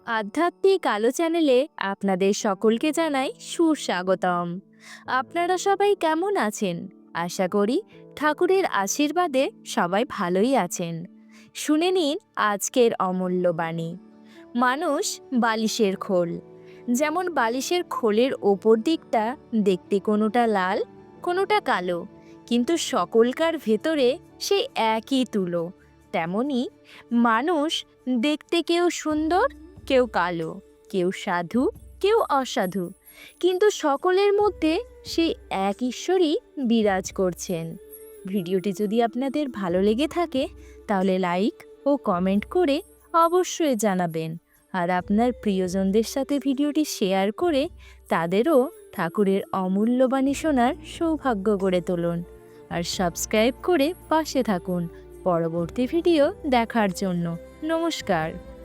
আধ্যাত্মিক আলো চ্যানেলে আপনাদের সকলকে জানাই সুস্বাগতম। আপনারা সবাই কেমন আছেন? আশা করি ঠাকুরের আশীর্বাদে সবাই ভালোই আছেন। শুনে নিন আজকের অমূল্য বাণী। মানুষ বালিশের খোল। যেমন বালিশের খোলের ওপর দিকটা দেখতে কোনোটা লাল, কোনোটা কালো, কিন্তু সকলকার ভেতরে সেই একই তুলো। তেমনি মানুষ দেখতে কেউ সুন্দর, কেউ কালো, কেউ সাধু, কেউ অসাধু, কিন্তু সকলের মধ্যে সেই এক ঈশ্বরই বিরাজ করছেন। ভিডিওটি যদি আপনাদের ভালো লেগে থাকে তাহলে লাইক ও কমেন্ট করে অবশ্যই জানাবেন। আর আপনার প্রিয়জনদের সাথে ভিডিওটি শেয়ার করে তাদেরও ঠাকুরের অমূল্য বাণী শোনার সৌভাগ্য করে তুলুন। আর সাবস্ক্রাইব করে পাশে থাকুন পরবর্তী ভিডিও দেখার জন্য। নমস্কার।